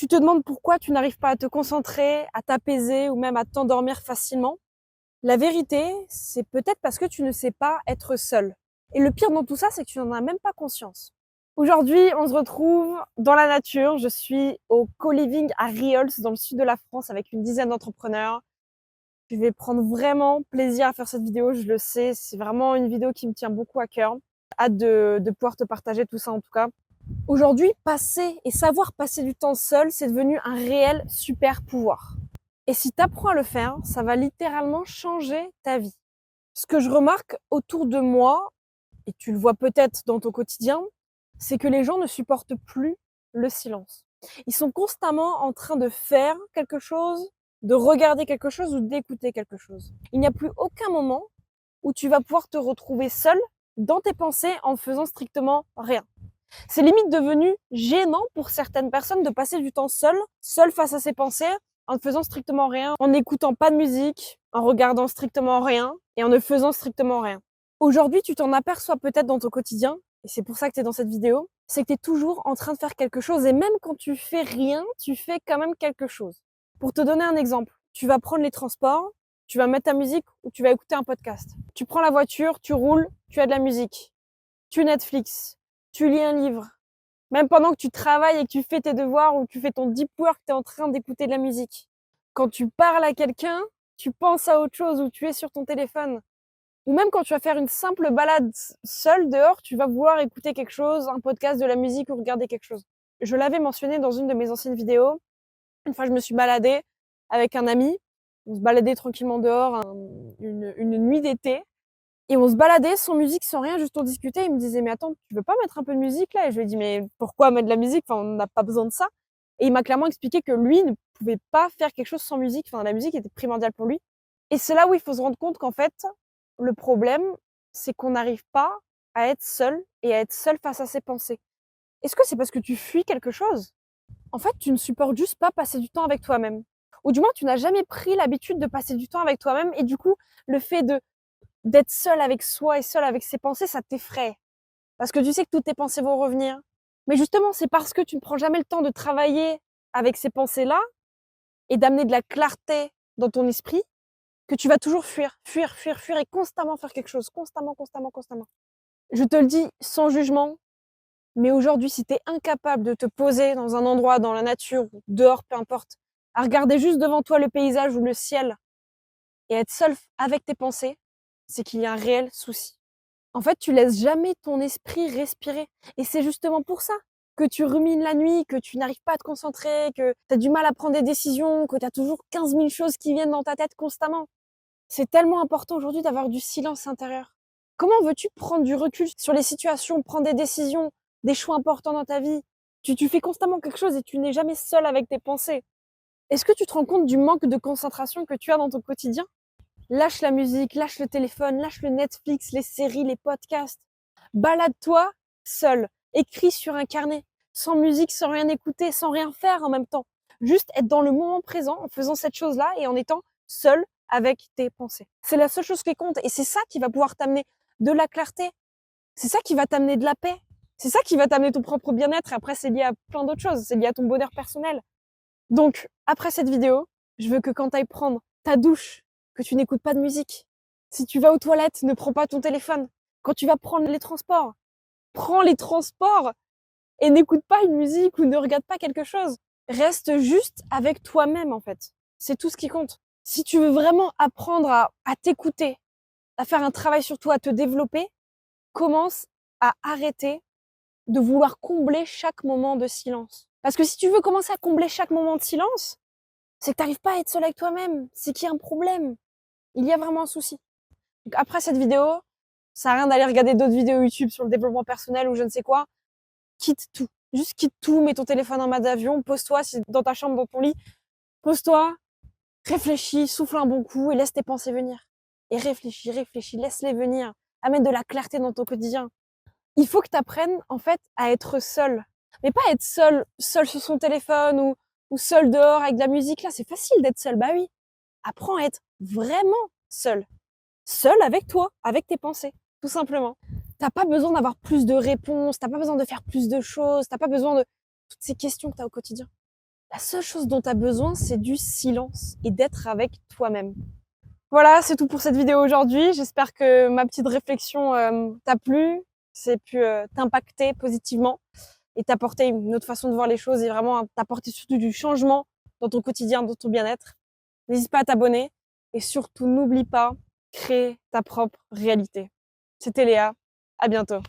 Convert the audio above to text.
Tu te demandes pourquoi tu n'arrives pas à te concentrer, à t'apaiser ou même à t'endormir facilement. La vérité, c'est peut-être parce que tu ne sais pas être seul. Et le pire dans tout ça, c'est que tu n'en as même pas conscience. Aujourd'hui, on se retrouve dans la nature. Je suis au co-living à Riols, dans le sud de la France, avec une dizaine d'entrepreneurs. Je vais prendre vraiment plaisir à faire cette vidéo, je le sais. C'est vraiment une vidéo qui me tient beaucoup à cœur. Hâte de pouvoir te partager tout ça en tout cas. Aujourd'hui, passer et savoir passer du temps seul, c'est devenu un réel super pouvoir. Et si tu apprends à le faire, ça va littéralement changer ta vie. Ce que je remarque autour de moi, et tu le vois peut-être dans ton quotidien, c'est que les gens ne supportent plus le silence. Ils sont constamment en train de faire quelque chose, de regarder quelque chose ou d'écouter quelque chose. Il n'y a plus aucun moment où tu vas pouvoir te retrouver seul dans tes pensées en faisant strictement rien. C'est limite devenu gênant pour certaines personnes de passer du temps seul face à ses pensées, en ne faisant strictement rien, en n'écoutant pas de musique, en regardant strictement rien et en ne faisant strictement rien. Aujourd'hui, tu t'en aperçois peut-être dans ton quotidien, et c'est pour ça que tu es dans cette vidéo, c'est que tu es toujours en train de faire quelque chose et même quand tu fais rien, tu fais quand même quelque chose. Pour te donner un exemple, tu vas prendre les transports, tu vas mettre ta musique ou tu vas écouter un podcast. Tu prends la voiture, tu roules, tu as de la musique. Tu Netflix, tu lis un livre. Même pendant que tu travailles et que tu fais tes devoirs ou que tu fais ton deep work, tu es en train d'écouter de la musique. Quand tu parles à quelqu'un, tu penses à autre chose ou tu es sur ton téléphone. Ou même quand tu vas faire une simple balade seule dehors, tu vas vouloir écouter quelque chose, un podcast, de la musique ou regarder quelque chose. Je l'avais mentionné dans une de mes anciennes vidéos. Une fois, je me suis baladée avec un ami. On se baladait tranquillement dehors une nuit d'été. Et on se baladait sans musique, sans rien, juste on discutait. Il me disait, mais attends, tu veux pas mettre un peu de musique là? Et je lui ai dit, mais pourquoi mettre de la musique? Enfin, on n'a pas besoin de ça. Et il m'a clairement expliqué que lui ne pouvait pas faire quelque chose sans musique. Enfin, la musique était primordiale pour lui. Et c'est là où il faut se rendre compte qu'en fait, le problème, c'est qu'on n'arrive pas à être seul et à être seul face à ses pensées. Est-ce que c'est parce que tu fuis quelque chose? En fait, tu ne supportes juste pas passer du temps avec toi-même. Ou du moins, tu n'as jamais pris l'habitude de passer du temps avec toi-même. Et du coup, le fait d'être seul avec soi et seul avec ses pensées, ça t'effraie. Parce que tu sais que toutes tes pensées vont revenir. Mais justement, c'est parce que tu ne prends jamais le temps de travailler avec ces pensées-là et d'amener de la clarté dans ton esprit que tu vas toujours fuir et constamment faire quelque chose. Constamment. Je te le dis sans jugement, mais aujourd'hui, si tu es incapable de te poser dans un endroit, dans la nature, ou dehors, peu importe, à regarder juste devant toi le paysage ou le ciel et être seul avec tes pensées, c'est qu'il y a un réel souci. En fait, tu laisses jamais ton esprit respirer. Et c'est justement pour ça que tu rumines la nuit, que tu n'arrives pas à te concentrer, que tu as du mal à prendre des décisions, que tu as toujours 15 000 choses qui viennent dans ta tête constamment. C'est tellement important aujourd'hui d'avoir du silence intérieur. Comment veux-tu prendre du recul sur les situations, prendre des décisions, des choix importants dans ta vie? Tu fais constamment quelque chose et tu n'es jamais seul avec tes pensées. Est-ce que tu te rends compte du manque de concentration que tu as dans ton quotidien? Lâche la musique, lâche le téléphone, lâche le Netflix, les séries, les podcasts. Balade-toi seul. Écris sur un carnet. Sans musique, sans rien écouter, sans rien faire en même temps. Juste être dans le moment présent en faisant cette chose-là et en étant seul avec tes pensées. C'est la seule chose qui compte et c'est ça qui va pouvoir t'amener de la clarté. C'est ça qui va t'amener de la paix. C'est ça qui va t'amener ton propre bien-être et après c'est lié à plein d'autres choses. C'est lié à ton bonheur personnel. Donc, après cette vidéo, je veux que quand tu ailles prendre ta douche, que tu n'écoutes pas de musique. Si tu vas aux toilettes, ne prends pas ton téléphone. Quand tu vas prendre les transports, prends les transports et n'écoute pas une musique ou ne regarde pas quelque chose. Reste juste avec toi-même, en fait. C'est tout ce qui compte. Si tu veux vraiment apprendre à t'écouter, à faire un travail sur toi, à te développer, commence à arrêter de vouloir combler chaque moment de silence. Parce que si tu veux commencer à combler chaque moment de silence, c'est que tu n'arrives pas à être seul avec toi-même. C'est qu'il y a un problème. Il y a vraiment un souci. Donc après cette vidéo, ça sert à rien d'aller regarder d'autres vidéos YouTube sur le développement personnel ou je ne sais quoi. Quitte tout. Juste quitte tout, mets ton téléphone en mode avion, pose-toi dans ta chambre, dans ton lit. Pose-toi, réfléchis, souffle un bon coup et laisse tes pensées venir. Et réfléchis, laisse-les venir. Amène de la clarté dans ton quotidien. Il faut que tu apprennes, en fait, à être seul. Mais pas être seul sur son téléphone ou seul dehors avec de la musique. Là, c'est facile d'être seul. Bah oui. Apprends à être vraiment seul. Seul avec toi, avec tes pensées, tout simplement. T'as pas besoin d'avoir plus de réponses, t'as pas besoin de faire plus de choses, t'as pas besoin de toutes ces questions que t'as au quotidien. La seule chose dont tu as besoin, c'est du silence et d'être avec toi-même. Voilà, c'est tout pour cette vidéo aujourd'hui. J'espère que ma petite réflexion t'a plu, c'est pu t'impacter positivement et t'apporter une autre façon de voir les choses et vraiment t'apporter surtout du changement dans ton quotidien, dans ton bien-être. N'hésite pas à t'abonner et surtout n'oublie pas, crée ta propre réalité. C'était Léa, à bientôt.